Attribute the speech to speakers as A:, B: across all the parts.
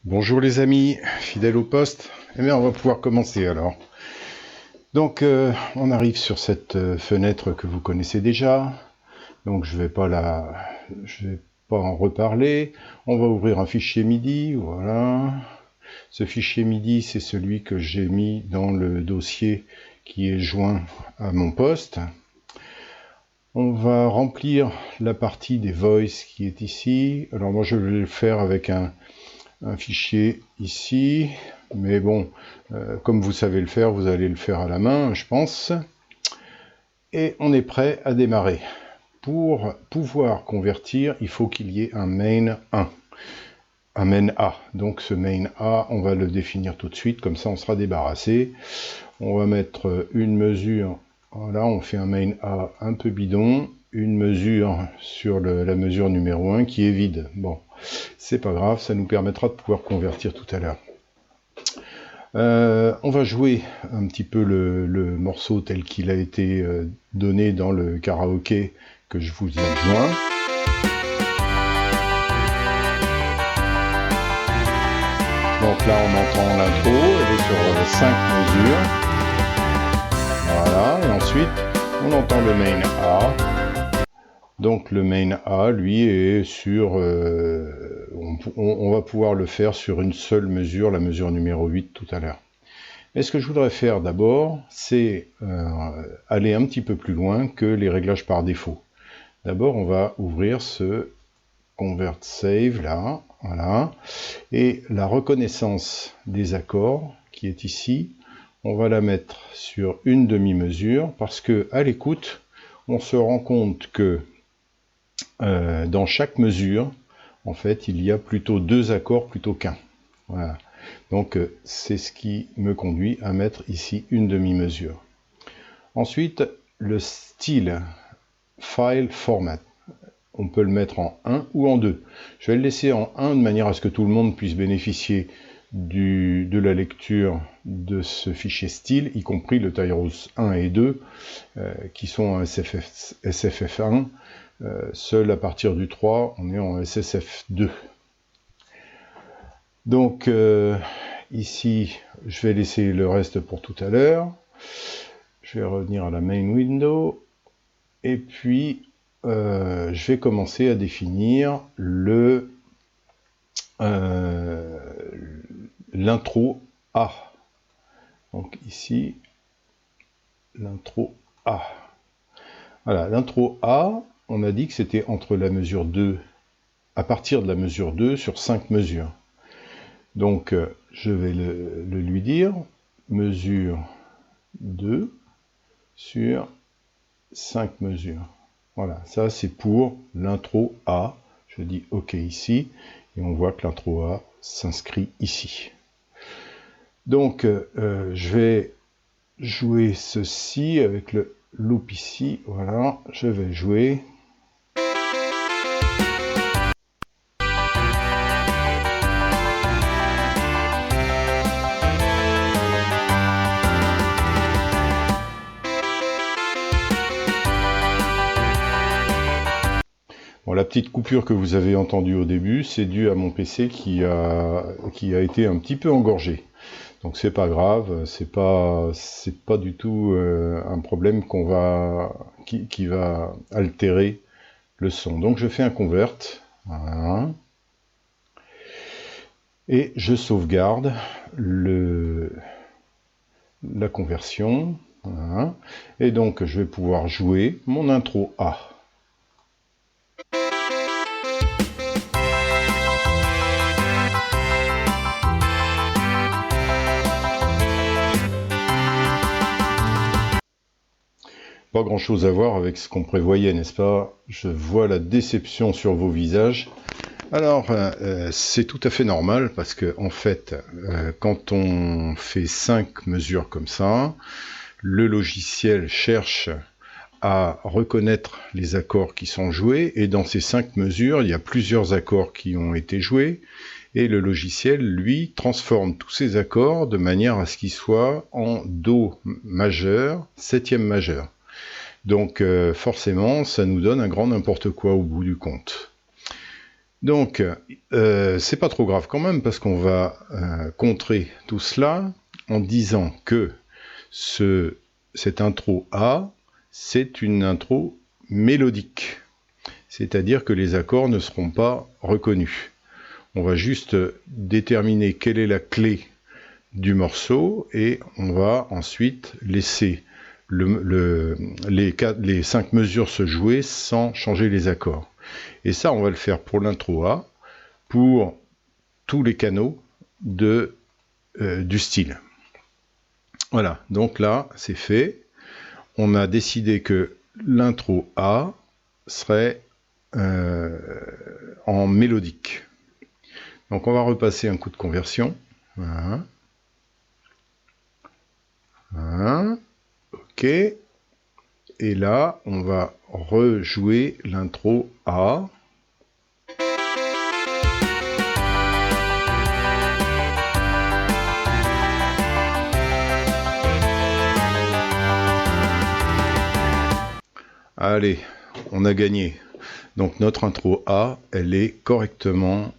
A: Bonjour les amis, fidèles au poste. Eh bien, on va pouvoir commencer alors. Donc, on arrive sur cette fenêtre que vous connaissez déjà. Donc, je vais pas en reparler. On va ouvrir un fichier MIDI, voilà. Ce fichier MIDI, c'est celui que j'ai mis dans le dossier qui est joint à mon poste. On va remplir la partie des voices qui est ici. Alors moi, je vais le faire avec un fichier ici, mais bon, comme vous savez le faire, vous allez le faire à la main, je pense. Et on est prêt à démarrer. Pour pouvoir convertir, il faut qu'il y ait un main 1, un main A. Donc ce main A, on va le définir tout de suite, comme ça on sera débarrassé. On va mettre une mesure, voilà, on fait un main A un peu bidon, une mesure sur la mesure numéro 1 qui est vide. Bon, c'est pas grave, ça nous permettra de pouvoir convertir tout à l'heure. On va jouer un petit peu le morceau tel qu'il a été donné dans le karaoké que je vous ai joint. Donc là on entend l'intro, elle est sur 5 mesures. Voilà, et ensuite on entend le main A. Donc le main A, lui, est sur... on va pouvoir le faire sur une seule mesure, la mesure numéro 8 tout à l'heure. Mais ce que je voudrais faire d'abord, c'est aller un petit peu plus loin que les réglages par défaut. D'abord, on va ouvrir ce Convert Save, là, voilà. Et la reconnaissance des accords, qui est ici, on va la mettre sur une demi-mesure, parce que à l'écoute, on se rend compte que dans chaque mesure, en fait, il y a plutôt 2 accords plutôt qu'un. Voilà. Donc, c'est ce qui me conduit à mettre ici une demi-mesure. Ensuite, le style File Format. On peut le mettre en 1 ou en 2. Je vais le laisser en 1 de manière à ce que tout le monde puisse bénéficier de la lecture de ce fichier style, y compris le Tyros 1 et 2, qui sont en SFF1. Seul à partir du 3, on est en SSF2. Donc, ici, je vais laisser le reste pour tout à l'heure. Je vais revenir à la main window. Et puis, je vais commencer à définir l'intro A. Donc ici, l'intro A. Voilà, l'intro A, on a dit que c'était entre la mesure 2, à partir de la mesure 2 sur 5 mesures. Donc, je vais le lui dire, mesure 2 sur 5 mesures. Voilà, ça c'est pour l'intro A. Je dis OK ici, et on voit que l'intro A s'inscrit ici. Donc, je vais jouer ceci avec le loop ici. Voilà, je vais jouer. Bon, la petite coupure que vous avez entendue au début, c'est dû à mon PC qui a été un petit peu engorgé. Donc c'est pas grave, c'est pas du tout un problème qui va altérer le son. Donc je fais un convert, voilà. Et je sauvegarde la conversion, voilà. Et donc je vais pouvoir jouer mon intro A. Pas grand chose à voir avec ce qu'on prévoyait, n'est-ce pas? Je vois la déception sur vos visages. Alors, c'est tout à fait normal parce que, en fait, quand on fait 5 mesures comme ça, le logiciel cherche à reconnaître les accords qui sont joués, et dans ces 5 mesures, il y a plusieurs accords qui ont été joués, et le logiciel, lui, transforme tous ces accords de manière à ce qu'ils soient en Do majeur, 7e majeur. Donc forcément, ça nous donne un grand n'importe quoi au bout du compte. Donc, c'est pas trop grave quand même, parce qu'on va contrer tout cela en disant que cette intro A, c'est une intro mélodique. C'est-à-dire que les accords ne seront pas reconnus. On va juste déterminer quelle est la clé du morceau et on va ensuite laisser les 5 mesures se jouer sans changer les accords. Et ça, on va le faire pour l'intro A, pour tous les canaux du style. Voilà, donc là, c'est fait. On a décidé que l'intro A serait en mélodique. Donc on va repasser un coup de conversion. Voilà. Voilà. OK. Et là, on va rejouer l'intro A. Allez, on a gagné. Donc notre intro A, elle est correctement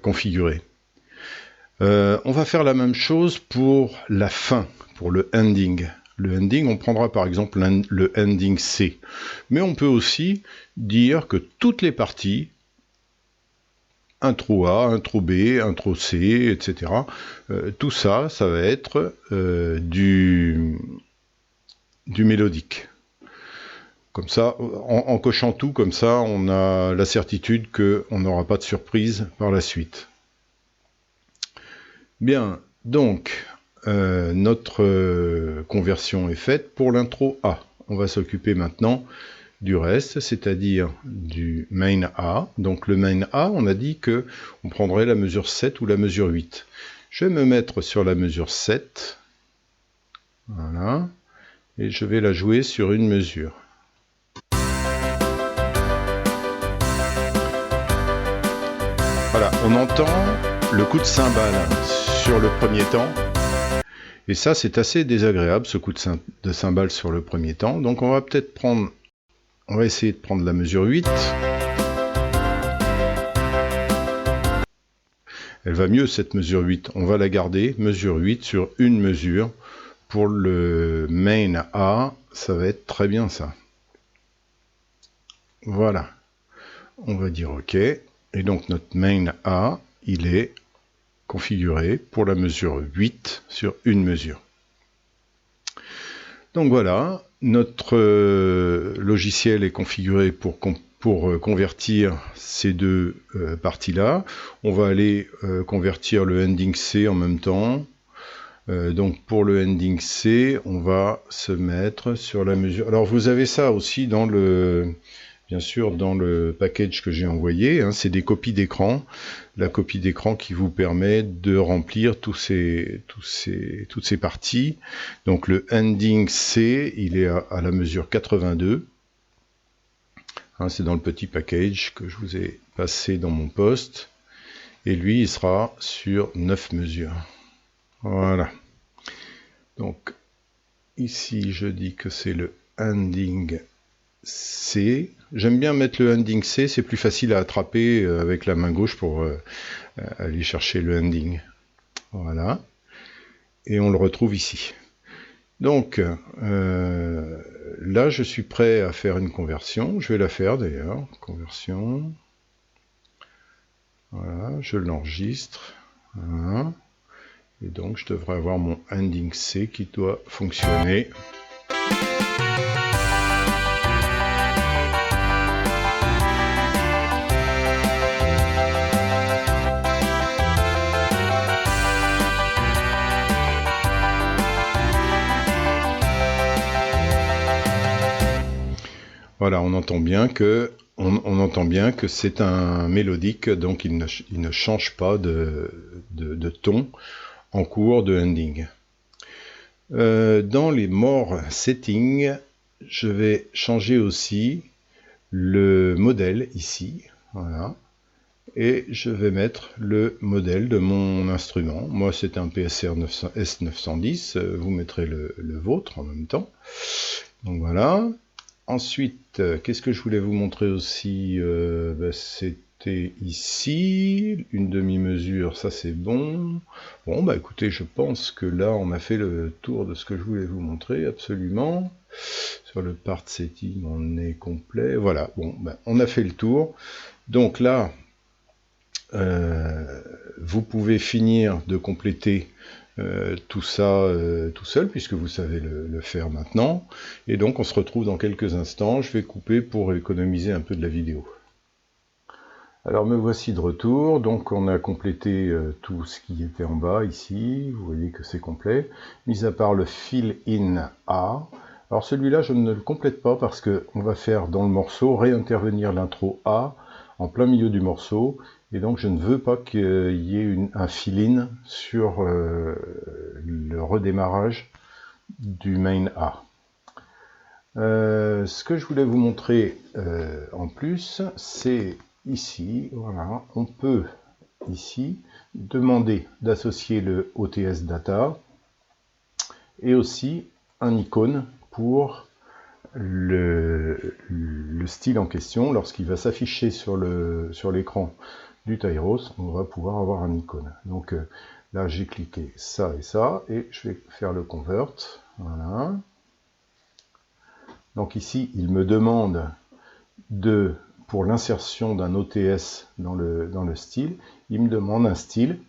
A: configurée. On va faire la même chose pour la fin, pour le ending. Le ending, on prendra par exemple le ending C. Mais on peut aussi dire que toutes les parties, intro A, intro B, intro C, etc., tout ça, ça va être du mélodique. Comme ça, en cochant tout, comme ça, on a la certitude qu'on n'aura pas de surprise par la suite. Bien, donc, notre conversion est faite pour l'intro A. On va s'occuper maintenant du reste, c'est-à-dire du main A. Donc le main A, on a dit que on prendrait la mesure 7 ou la mesure 8. Je vais me mettre sur la mesure 7. Voilà. Et je vais la jouer sur une mesure. Voilà, on entend le coup de cymbale sur le premier temps. Et ça, c'est assez désagréable, ce coup de cymbale sur le premier temps. Donc on va peut-être prendre... On va essayer de prendre la mesure 8. Elle va mieux, cette mesure 8. On va la garder, mesure 8 sur une mesure. Pour le main A, ça va être très bien ça. Voilà. On va dire OK. Et donc notre main A, il est configuré pour la mesure 8 sur une mesure. Donc voilà, notre logiciel est configuré pour convertir ces deux parties-là. On va aller convertir le ending C en même temps. Donc pour le ending C, on va se mettre sur la mesure. Alors vous avez ça aussi dans bien sûr dans le package que j'ai envoyé, hein, c'est des copies d'écran, la copie d'écran qui vous permet de remplir toutes ces parties. Donc le ending C, il est à la mesure 82. Hein, c'est dans le petit package que je vous ai passé dans mon post. Et lui, il sera sur 9 mesures. Voilà. Donc ici, je dis que c'est le ending C. J'aime bien mettre le ending C, c'est plus facile à attraper avec la main gauche pour aller chercher le ending. Voilà. Et on le retrouve ici. Donc, là, je suis prêt à faire une conversion. Je vais la faire d'ailleurs. Conversion. Voilà, je l'enregistre. Voilà. Et donc, je devrais avoir mon ending C qui doit fonctionner. Voilà, on entend bien que c'est un mélodique, donc il ne change pas de ton en cours de ending. Dans les more settings, je vais changer aussi le modèle ici, voilà, et je vais mettre le modèle de mon instrument. Moi, c'est un PSR S910, vous mettrez le vôtre en même temps. Donc voilà. Ensuite, qu'est-ce que je voulais vous montrer aussi? C'est compléter ici, une demi-mesure, ça c'est bon. Bon, bah écoutez, je pense que là, on a fait le tour de ce que je voulais vous montrer, absolument. Sur le part setting, on est complet. Voilà, bon, bah, on a fait le tour. Donc là, vous pouvez finir de compléter tout ça tout seul, puisque vous savez le faire maintenant. Et donc, on se retrouve dans quelques instants. Je vais couper pour économiser un peu de la vidéo. Alors me voici de retour, donc on a complété tout ce qui était en bas ici, vous voyez que c'est complet, mis à part le fill in A. Alors celui-là je ne le complète pas parce que on va faire dans le morceau réintervenir l'intro A en plein milieu du morceau, et donc je ne veux pas qu'il y ait un fill-in sur le redémarrage du main A. Ce que je voulais vous montrer en plus, c'est ici, voilà, on peut ici demander d'associer le OTS data et aussi un icône pour le style en question. Lorsqu'il va s'afficher sur l'écran du Tyros, on va pouvoir avoir un icône. Donc là j'ai cliqué ça et ça et je vais faire le convert. Voilà. Donc ici il me demande pour l'insertion d'un OTS dans le style, il me demande un style.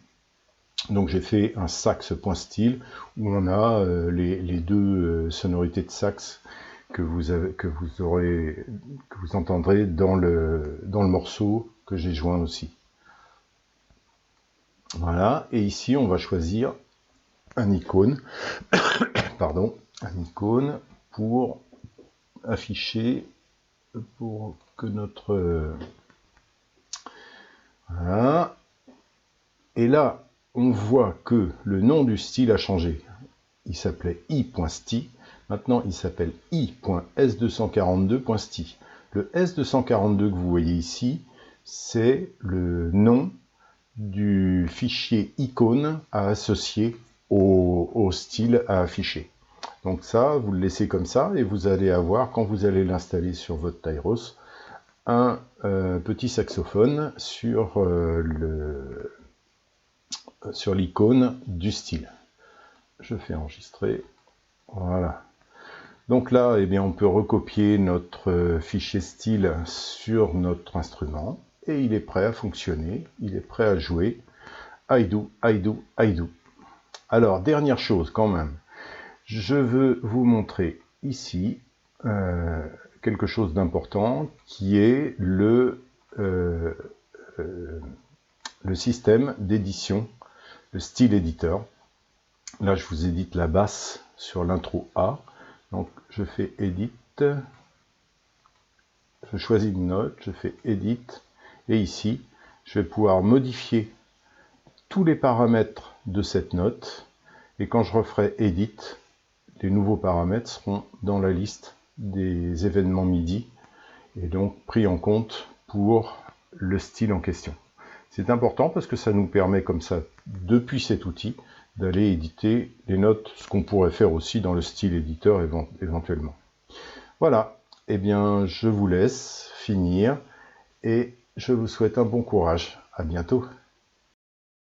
A: Donc j'ai fait un sax.style où on a les deux sonorités de sax que vous entendrez dans le morceau que j'ai joint aussi. Voilà, et ici on va choisir un icône, pardon, un icône pour afficher, pour que notre... Voilà. Et là, on voit que le nom du style a changé. Il s'appelait i.sti. Maintenant, il s'appelle i.s242.sti. Le S242 que vous voyez ici, c'est le nom du fichier icône à associer au style à afficher. Donc ça, vous le laissez comme ça, et vous allez avoir, quand vous allez l'installer sur votre Tyros, un petit saxophone sur l'icône du style. Je fais enregistrer. Voilà. Donc là, eh bien, on peut recopier notre fichier style sur notre instrument, et il est prêt à fonctionner, il est prêt à jouer. I do, I do, I do. Alors, dernière chose quand même, je veux vous montrer ici quelque chose d'important qui est le système d'édition, le style éditeur. Là, je vous édite la basse sur l'intro A. Donc, je fais Edit, je choisis une note, je fais Edit, et ici, je vais pouvoir modifier tous les paramètres de cette note, et quand je referai Edit, les nouveaux paramètres seront dans la liste des événements MIDI, et donc pris en compte pour le style en question. C'est important parce que ça nous permet comme ça, depuis cet outil, d'aller éditer les notes, ce qu'on pourrait faire aussi dans le style éditeur éventuellement. Voilà, eh bien je vous laisse finir et je vous souhaite un bon courage. À bientôt.